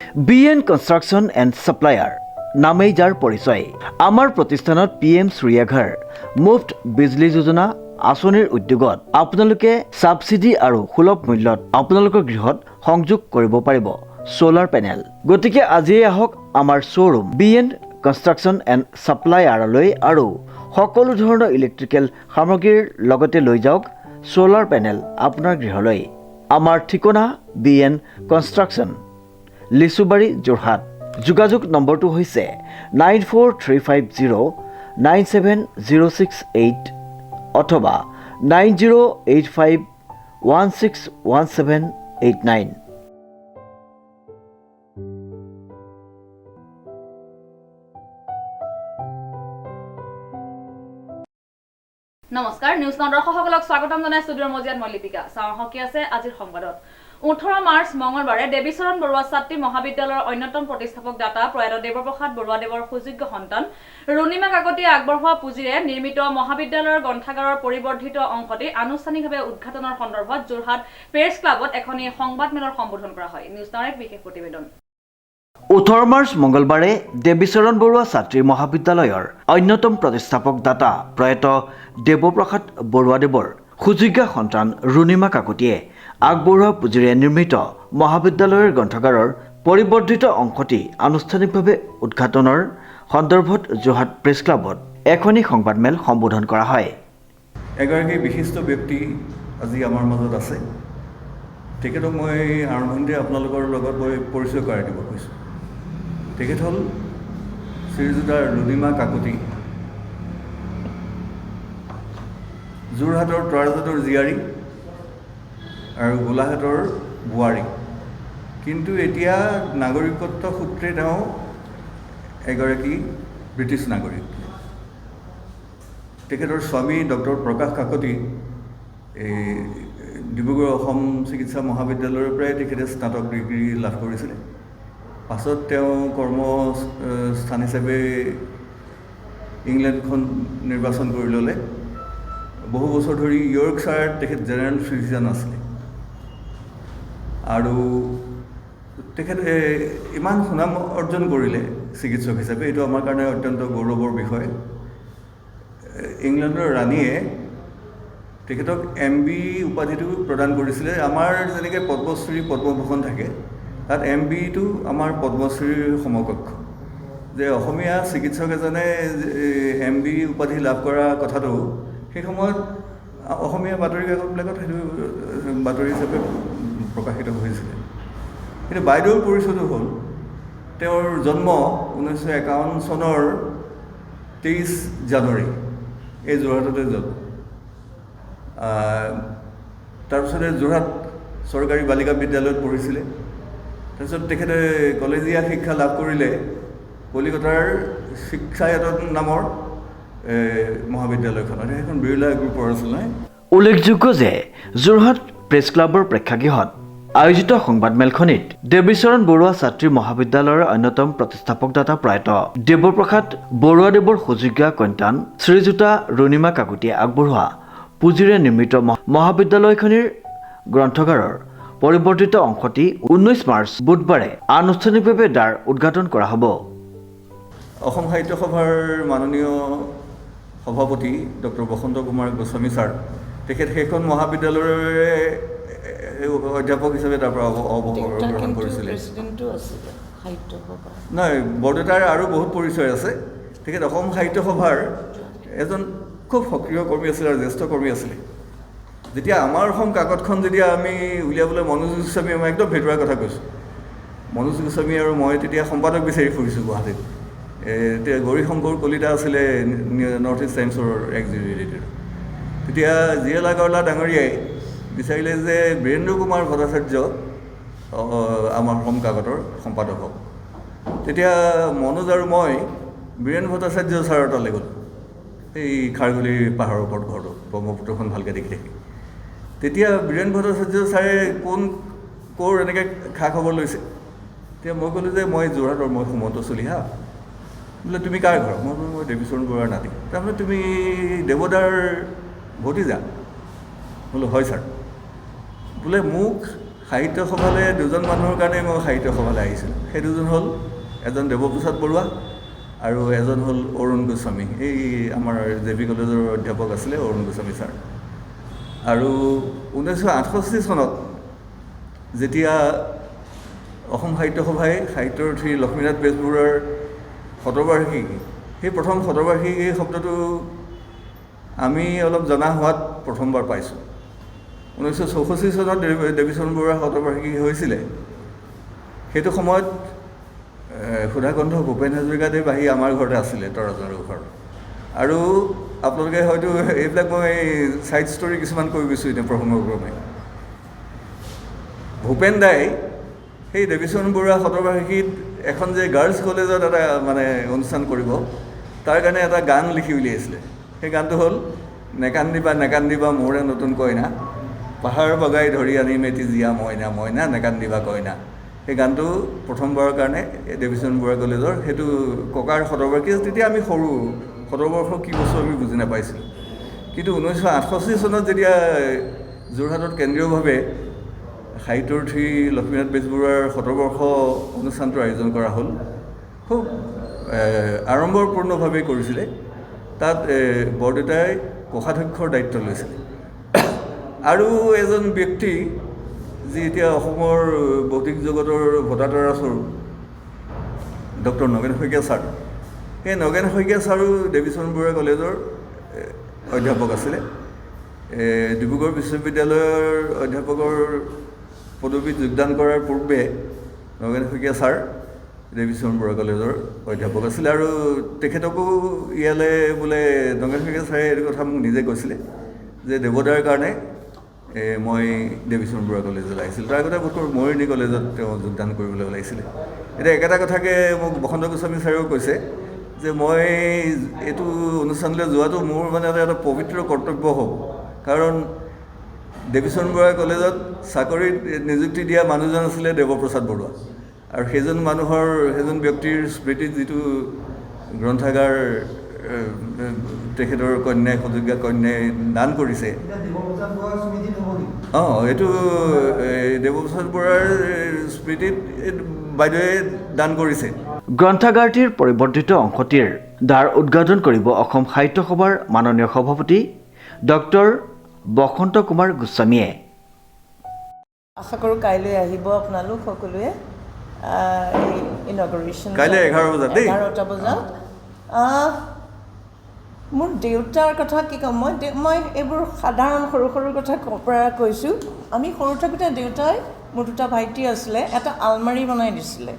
BN construction and supplier নামেই যাৰ পৰিচয়। আমাৰ প্ৰতিষ্ঠানত PM সূৰ্যাঘৰ মুফ্ত বিজলী যোজনা আঁচনিৰ উদ্যোগত আপোনালোকে ছাবচিডি আৰু সুলভ মূল্যত আপোনালোকৰ গৃহত সংযোগ কৰিব পাৰিব সোলাৰ পেনেল। গতিকে আজিয়ে আহক আমাৰ শ্ব'ৰুম BN কনষ্ট্ৰাকশ্যন এণ্ড ছাপ্লায়াৰলৈ আৰু সকলো ধৰণৰ ইলেক্ট্ৰিকেল সামগ্ৰীৰ লগতে লৈ যাওক সোলাৰ পেনেল আপোনাৰ গৃহলৈ। আমাৰ ঠিকনা BN কনষ্ট্ৰাকশ্যন, লিচুবাৰী, যোৰহাট। যোগাযোগ নম্বৰটো হৈছে 9435097068 অথবা 9085161789। নমস্কাৰ, নিউজ নাও দৰ্শকসকলক স্বাগতম জনাই ষ্টুডিঅ'ৰ মজিয়াত মই লিপিকা। চাওঁ কি আছে আজিৰ সংবাদত। 18 মাৰ্চ মঙলবাৰে দেৱীচৰণ বৰুৱা ছাত্ৰী মহাবিদ্যালয়ৰ অন্যতম প্ৰতিষ্ঠাপক দাতা প্ৰয়াত দেৱপ্ৰসাদ বৰুৱাদেৱৰ সুযোগ্য সন্তান ৰুণিমা কাকতিয়ে আগবঢ়োৱা পুঁজিৰে নিৰ্মিত মহাবিদ্যালয়ৰ গ্ৰন্থাগাৰৰ পৰিবৰ্ধিত অংশটি আনুষ্ঠানিকভাৱে উদ্ঘাটনৰ সন্দৰ্ভত যোৰহাট প্ৰেছ ক্লাবত এখনি সংবাদমেলৰ সম্বোধন কৰা হয়। নিউজ নাওৰ এক বিশেষ প্ৰতিবেদন। 18 মাৰ্চ মঙলবাৰে দেৱীচৰণ বৰুৱা ছাত্ৰী মহাবিদ্যালয়ৰ অন্যতম প্ৰতিষ্ঠাপক দাতা প্ৰয়াত দেৱপ্ৰসাদ বৰুৱাদেৱৰ সুযোগ্য সন্তান ৰুণিমা কাকতিয়ে আগবঢ়োৱা পুঁজিৰে নিৰ্মিত মহাবিদ্যালয়ৰ গ্ৰন্থাগাৰৰ পৰিবৰ্ধিত অংশটি আনুষ্ঠানিকভাৱে উদ্ঘাটনৰ সন্দৰ্ভত যোৰহাট প্ৰেছ ক্লাবত এখনি সংবাদমেল সম্বোধন কৰা হয়। এগৰাকী বিশিষ্ট ব্যক্তি আজি আমাৰ মাজত আছে। তেখেতক মই আৰম্ভণিতে আপোনালোকৰ লগত মই পৰিচয় কৰাই দিব কৈছোঁ। তেখেত হ'ল শ্ৰীযুতা ৰুণিমা কাকতি, যোৰহাটৰ তৰাজাতৰ জীয়াৰী আৰু গোলাঘাটৰ বোৱাৰী। কিন্তু এতিয়া নাগৰিকত্ব সূত্ৰে তেওঁ এগৰাকী ব্ৰিটিছ নাগৰিক। তেখেতৰ স্বামী ডক্টৰ প্ৰকাশ কাকতি এই ডিব্ৰুগড় অসম চিকিৎসা মহাবিদ্যালয়ৰ পৰাই তেখেতে স্নাতক ডিগ্ৰী লাভ কৰিছিলে। পাছত তেওঁ কৰ্মস্থান হিচাপে ইংলেণ্ডখন নিৰ্বাচন কৰি ল'লে। বহু বছৰ ধৰি য়ৰ্কশ্বায়াৰত তেখেত জেনেৰেল ফিজিচিয়ান আছিলে আৰু তেখেতে ইমান সুনাম অৰ্জন কৰিলে চিকিৎসক হিচাপে, এইটো আমাৰ কাৰণে অত্যন্ত গৌৰৱৰ বিষয়। ইংলেণ্ডৰ ৰাণীয়ে তেখেতক MB উপাধিটো প্ৰদান কৰিছিলে। আমাৰ যেনেকৈ পদ্মশ্ৰী পদ্মভূষণ থাকে, তাত MBটো আমাৰ পদ্মশ্ৰীৰ সমকক্ষ। যে অসমীয়া চিকিৎসক এজনে MB উপাধি লাভ কৰা কথাটো সেই সময়ত অসমীয়া বাতৰি কাকতবিলাকত সেইটো বাতৰি হিচাপে প্ৰকাশিত হৈছিলে। কিন্তু বাইদেউৰ পৰিচয়টো হ'ল তেওঁৰ জন্ম 1951 চনৰ 23 জানুৱাৰী এই যোৰহাটতে জন্ম। তাৰপিছতে যোৰহাট চৰকাৰী বালিকা বিদ্যালয়ত পঢ়িছিলে। তাৰপিছত তেখেতে কলেজীয়া শিক্ষা লাভ কৰিলে কলিকতাৰ শিক্ষায়তন নামৰ মহাবিদ্যালয়খনত। সেইখন বিৰলা গ্ৰুপৰ আছিলে। উল্লেখযোগ্য যে যোৰহাট প্ৰেছ ক্লাবৰ প্ৰেক্ষাগৃহত আয়োজিত সংবাদমেলখনিত দেৱীচৰণ বৰুৱা ছাত্ৰী মহাবিদ্যালয়ৰ অন্যতম প্ৰতিষ্ঠাপক দাতা প্ৰয়াত দেৱপ্ৰসাদ বৰুৱাদেৱৰ সুযোগ্য সন্তান শ্ৰীযুতা ৰুণিমা কাকতিয়ে আগবঢ়োৱা পুঁজিৰে নিৰ্মিত মহাবিদ্যালয়খনিৰ গ্ৰন্থাগাৰৰ পৰিৱৰ্তিত অংশটি 19 মাৰ্চ বুধবাৰে আনুষ্ঠানিকভাৱে দ্বাৰ উদ্ঘাটন কৰা হ'ব। অসম সাহিত্য সভাৰ মাননীয় সভাপতি ডক্টৰ বসন্ত কুমাৰ গোস্বামী ছাৰ, তেখেত সেইখন মহাবিদ্যালয়ৰে অধ্যাপক হিচাপে তাৰ পৰা অৱগ্ৰহণ কৰিছিলে। নহয়, বৰদেউতাৰ আৰু বহুত পৰিচয় আছে। তেখেত অসম সাহিত্য সভাৰ এজন খুব সক্ৰিয় কৰ্মী আছিলে আৰু জ্যেষ্ঠ কৰ্মী আছিলে। যেতিয়া আমাৰ অসম কাকতখন যেতিয়া আমি উলিয়াবলৈ মনোজ গোস্বামী, মই একদম ভেটুৱাৰ কথা কৈছোঁ, মনোজ গোস্বামী আৰু মই তেতিয়া সম্পাদক বিচাৰি ফুৰিছোঁ গুৱাহাটীত। গৌৰী শংকৰ কলিতা আছিলে নৰ্থ ইষ্ট টাইমছৰ এক্সিকিউটিভ। তেতিয়া জিএল আগৰৱালা ডাঙৰীয়াই বিচাৰিলে যে বীৰেন্দ্ৰ কুমাৰ ভট্টাচাৰ্য আমাৰ অসম কাকতৰ সম্পাদক হওক। তেতিয়া মনোজ আৰু মই বীৰেন্দ্ৰ ভট্টাচাৰ্য ছাৰৰ তালৈ গ'লোঁ, এই খাৰঘুলি পাহাৰৰ ওপৰত ঘৰটো, ব্ৰহ্মপুত্ৰখন ভালকৈ দেখি দেখি। তেতিয়া বীৰেন্দ্ৰ ভট্টাচাৰ্য ছাৰে ক'ৰ এনেকৈ খা খবৰ লৈছে। তেতিয়া মই ক'লোঁ যে মই যোৰহাটৰ, মই সুমন্ত চলিহা। বোলে তুমি কাৰ ঘৰ? মই দেৱীচৰণ বৰুৱাৰ নাতি। তাৰমানে তুমি দেৱদাৰ ভতিজা? বোলো হয় ছাৰ। বোলে মোক সাহিত্য সভালৈ দুজন মানুহৰ কাৰণে মই সাহিত্য সভালৈ আহিছিলোঁ। সেই দুজন হ'ল এজন দেৱপ্ৰসাদ বৰুৱা আৰু এজন হ'ল অৰুণ গোস্বামী। এই আমাৰ JB কলেজৰ অধ্যাপক আছিলে অৰুণ গোস্বামী ছাৰ। আৰু 1968 চনত যেতিয়া অসম সাহিত্য সভাই সাহিত্যৰথী লক্ষ্মীনাথ বেজবৰুৱাৰ শতবাৰ্ষিকী, সেই প্ৰথম শতবাৰ্ষিকী শব্দটো আমি অলপ জনা হোৱাত প্ৰথমবাৰ পাইছোঁ। 1964 চনত দেৱীচৰণ বৰুৱাৰ শতবাৰ্ষিকী হৈছিলে। সেইটো সময়ত সুধাকণ্ঠ ভূপেন হাজৰিকাদেৱ আহি আমাৰ ঘৰতে আছিলে তৰাজনৰ ঘৰত। আৰু আপোনালোকে হয়তো এইবিলাক মই ছাইড ষ্টৰী কিছুমান কৈ গৈছোঁ এতিয়া প্ৰসংগক্ৰমে। ভূপেন দাই সেই দেৱীচৰণ বৰুৱা শতবাৰ্ষিকীত এখন যে গাৰ্লছ কলেজত এটা মানে অনুষ্ঠান কৰিব, তাৰ কাৰণে এটা গান লিখি উলিয়াইছিলে। সেই গানটো হ'ল নেকান্দিবা নেকান্দিবা মোৰে নতুন কইনা, পাহাৰ বগাই ধৰি আনি মেটি জীয়া মইনা মইনা নেকান্দিবা কইনা। সেই গানটো প্ৰথমবাৰৰ কাৰণে দেৱীচৰণ বৰুৱা কলেজৰ, সেইটো ককাৰ শতবাৰ্ষিকী। তেতিয়া আমি সৰু, শতবৰ্ষ কি বস্তু আমি বুজি নাপাইছিলোঁ। কিন্তু 1968 চনত যেতিয়া যোৰহাটত কেন্দ্ৰীয়ভাৱে সাহিত্যৰথী লক্ষ্মীনাথ বেজবৰুৱাৰ শতবৰ্ষ অনুষ্ঠানটোৰ আয়োজন কৰা হ'ল, খুব আড়ম্বৰপূৰ্ণভাৱে কৰিছিলে। তাত বৰদেউতাই কোষাধ্যক্ষৰ দায়িত্ব লৈছিলে। আৰু এজন ব্যক্তি যি এতিয়া অসমৰ ভৌতিক জগতৰ ভোটাতৰা স্বৰূপ, ডক্টৰ নগেন শইকীয়া ছাৰ। সেই নগেন শইকীয়া ছাৰো দেৱীচৰণ বৰুৱা কলেজৰ অধ্যাপক আছিলে। ডিব্ৰুগড় বিশ্ববিদ্যালয়ৰ অধ্যাপকৰ পদবীত যোগদান কৰাৰ পূৰ্বে নগেন শইকীয়া ছাৰ দেৱীচৰণ বৰুৱা কলেজৰ অধ্যাপক আছিলে। আৰু তেখেতকো ইয়ালৈ বোলে নগেন শইকীয়া ছাৰে এইটো কথা মোক নিজে কৈছিলে যে দেৱদাৰ কাৰণে মই দেৱীচৰণ বৰুৱা কলেজলৈ আহিছিলোঁ। তাৰ আগতে বোধকৰো মৰিয়নি কলেজত তেওঁ যোগদান কৰিবলৈ ওলাইছিলে। এতিয়া একেটা কথাকে মোক বসন্ত গোস্বামী ছাৰেও কৈছে যে মই এইটো অনুষ্ঠানলৈ যোৱাটো মোৰ মানে এটা পবিত্ৰ কৰ্তব্য হ'ব। কাৰণ দেৱীচৰণ বৰুৱা কলেজত চাকৰিত নিযুক্তি দিয়া মানুহজন আছিলে দেৱপ্ৰসাদ বৰুৱা। আৰু সেইজন ব্যক্তিৰ স্মৃতিত যিটো গ্ৰন্থাগাৰ তেখেতৰ কন্যাই সুযোগ্য কন্যাই দান কৰিছে, এইটো দেৱপ্ৰসাদ বৰুৱাৰ স্মৃতিত বাইদেৱে দান কৰিছে। গ্ৰন্থাগাৰটিৰ পৰিৱৰ্তিত অংশটিৰ দ্বাৰ উদ্ঘাটন কৰিব অসম সাহিত্য সভাৰ মাননীয় সভাপতি ডক্টৰ বসন্ত কুমাৰ গোস্বামীয়ে। আশা কৰোঁ কাইলৈ আহিব আপোনালোক সকলোৱে ইনগৰেশ্যন কাইলৈ 11টা বজাত। মোৰ দেউতাৰ কথা কি ক'ম, মই এইবোৰ সাধাৰণ সৰু সৰু কথা পৰা কৈছোঁ। আমি সৰু থাকোঁতে দেউতাই, মোৰ দুটা ভাইটি আছিলে, এটা আলমাৰী বনাই দিছিলে।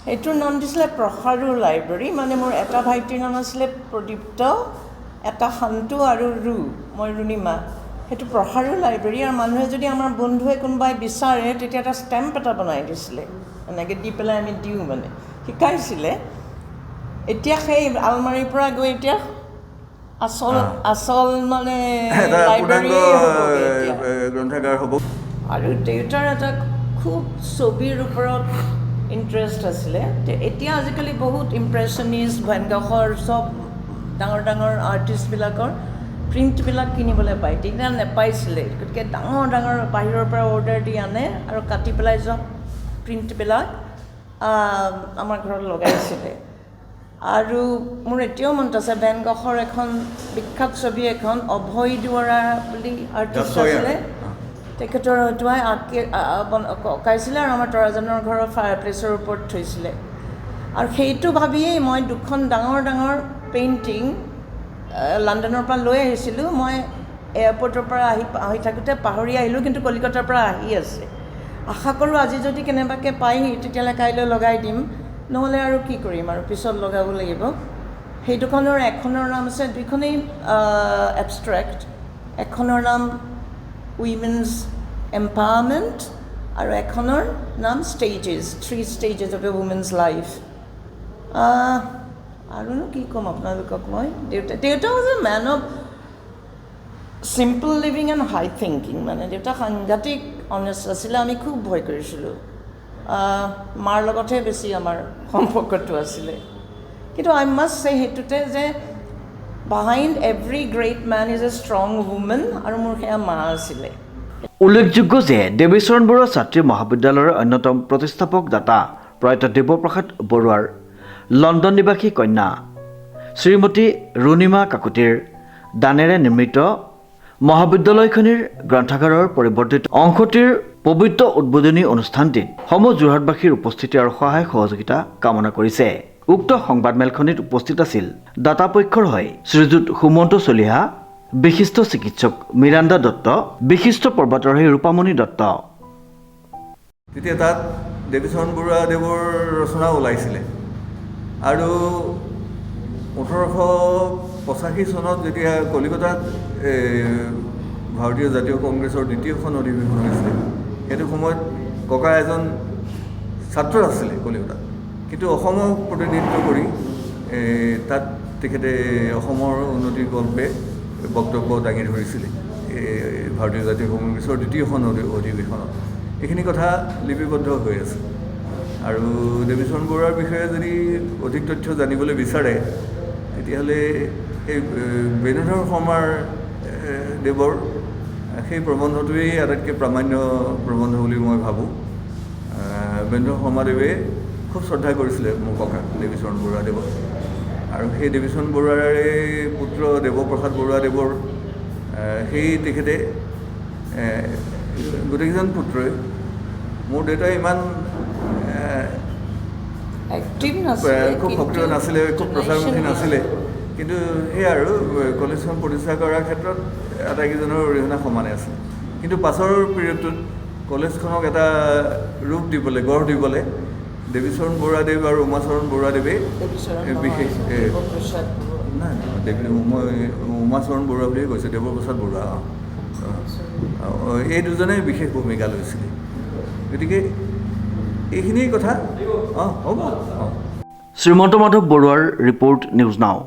সেইটোৰ নাম দিছিলে প্ৰসাৰু লাইব্ৰেৰী। মানে মোৰ এটা ভাইটিৰ নাম আছিলে প্ৰদীপ্ত, এটা শান্তু আৰু মই ৰুণিমা। সেইটো প্ৰসাৰু লাইব্ৰেৰী। আৰু মানুহে যদি আমাৰ বন্ধুৱে কোনোবাই বিচাৰে তেতিয়া এটা ষ্টেম্প এটা বনাই দিছিলে, এনেকৈ দি পেলাই আমি দিওঁ, মানে শিকাইছিলে। এতিয়া সেই আলমাৰীৰ পৰা গৈ এতিয়া আচল মানে গ্ৰন্থাগাৰ হ'ব। আৰু দেউতাৰ এটা খুব ছবিৰ ওপৰত ইণ্টাৰেষ্ট আছিলে। এতিয়া আজিকালি বহুত ইম্প্ৰেছনিষ্ট, ভেন গখৰ চব ডাঙৰ ডাঙৰ আৰ্টিষ্টবিলাকৰ প্ৰিণ্টবিলাক কিনিবলৈ পায়। তেতিয়া নেপাইছিলে, গতিকে ডাঙৰ ডাঙৰ বাহিৰৰ পৰা অৰ্ডাৰ দি আনে আৰু কাটি পেলাই চব প্ৰিণ্টবিলাক আমাৰ ঘৰত লগাইছিলে। আৰু মোৰ এতিয়াও মনত আছে ভেন গখৰ এখন বিখ্যাত ছবি এখন অভয় দুৱৰা বুলি আৰ্টিষ্ট আছিলে, তেখেতৰ হয়তোৱাই অঁকাইছিলে আৰু আমাৰ তৰাজানৰ ঘৰৰ ফায়াৰ প্লেচৰ ওপৰত থৈছিলে। আৰু সেইটো ভাবিয়েই মই দুখন ডাঙৰ ডাঙৰ পেইণ্টিং লণ্ডনৰ পৰা লৈ আহিছিলোঁ। মই এয়াৰপৰ্টৰ পৰা আহি থাকোঁতে পাহৰি আহিলোঁ, কিন্তু কলিকতাৰ পৰা আহি আছে। আশা কৰোঁ আজি যদি কেনেবাকৈ পায়হি তেতিয়াহ'লে কাইলৈ লগাই দিম, নহ'লে আৰু কি কৰিম আৰু পিছত লগাব লাগিব। সেই দুখনৰ এখনৰ নাম আছে, দুইখনেই এবষ্ট্ৰেক্ট। এখনৰ নাম উইমেনছ এম্পাৱাৰমেণ্ট আৰু এখনৰ নাম stages, 3 stages of a woman's life। আৰুনো কি ক'ম আপোনালোকক মই। দেউতা was a man of simple living and high thinking। মানে দেউতা সাংঘাতিক অনেষ্ট আছিলে। আমি খুব ভয় কৰিছিলোঁ। মাৰ লগতহে বেছি আমাৰ সম্পৰ্কটো আছিলে। কিন্তু আই মাষ্ট চে সেইটোতে যে behind every great men is a strong women, আৰু মোৰ সেয়া মা আছিলে। উল্লেখযোগ্য যে দেৱীচৰণ বৰুৱা ছাত্ৰী মহাবিদ্যালয়ৰ অন্যতম প্ৰতিষ্ঠাপক দাতা প্ৰয়াত দেৱপ্ৰসাদ বৰুৱাৰ লণ্ডন নিবাসী কন্যা শ্ৰীমতী ৰুণিমা কাকতিৰ দানেৰে নিৰ্মিত মহাবিদ্যালয়খনিৰ গ্ৰন্থাগাৰৰ পৰিৱৰ্তিত অংশটিৰ পবিত্ৰ উদ্বোধনী অনুষ্ঠানটিত সমূহ যোৰহাটবাসীৰ উপস্থিতি আৰু সহায় সহযোগিতা কামনা কৰিছে। উক্ত সংবাদমেলখনিত উপস্থিত আছিল দাতাপক্ষৰ হৈ শ্ৰীযুত সুমন্ত চলিহা, বিশিষ্ট চিকিৎসক মিৰান্দা দত্ত, বিশিষ্ট পৰ্বতাৰোহী ৰূপামণি দত্ত। তেতিয়া তাত দেৱীচৰণ বৰুৱাদেৱৰ ৰচনা ওলাইছিলে আৰু 1885 চনত যেতিয়া কলিকতাত ভাৰতীয় জাতীয় কংগ্ৰেছৰ দ্বিতীয়খন অধিৱেশন হৈছিলে, সেইটো সময়ত ককা এজন ছাত্ৰ আছিলে কলিকতাত, কিন্তু অসমক প্ৰতিনিধিত্ব কৰি তাত তেখেতে অসমৰ উন্নতিৰ কল্পে বক্তব্য দাঙি ধৰিছিলে ভাৰতীয় জাতীয় কংগ্ৰেছৰ দ্বিতীয়খন অধিৱেশনত। এইখিনি কথা লিপিবদ্ধ হৈ আছে। আৰু দেৱীচৰণ বৰুৱাৰ বিষয়ে যদি অধিক তথ্য জানিবলৈ বিচাৰে তেতিয়াহ'লে সেই বেণুধৰ শৰ্মাৰ দেৱৰ সেই প্ৰবন্ধটোৱেই আটাইতকৈ প্ৰামাণ্য প্ৰবন্ধ বুলি মই ভাবোঁ। বেণুধৰ শৰ্মাদেৱে খুব শ্ৰদ্ধা কৰিছিলে মোৰ ককাক দেৱীচৰণ বৰুৱাদেৱক, আৰু সেই দেৱীচৰণ বৰুৱাৰে পুত্ৰ দেৱপ্ৰসাদ বৰুৱাদেৱৰ সেই তেখেতে গোটেইকেইজন পুত্ৰই, মোৰ দেউতাই ইমান খুব সক্ৰিয় নাছিলে, খুব প্ৰচাৰমুখী নাছিলে, কিন্তু সেই আৰু কলেজখন প্ৰতিষ্ঠা কৰাৰ ক্ষেত্ৰত আটাইকেইজনৰ অৰিহণা সমানে আছিল। কিন্তু পাছৰ পিৰিয়ডটোত কলেজখনক এটা ৰূপ দিবলৈ, গঢ় দিবলৈ দেৱীচৰণ বৰুৱাদেৱ আৰু উমাচৰণ বৰুৱাদেৱে বিশেষ নাই মই উমাচৰণ বৰুৱা বুলিয়ে কৈছোঁ, দেৱপ্ৰসাদ বৰুৱা এই দুজনেই বিশেষ ভূমিকা লৈছিলে। গতিকে এইখিনিয়ে কথা। হ'ব। শ্ৰীমন্ত মাধৱ বৰুৱাৰ ৰিপৰ্ট, নিউজ নাও।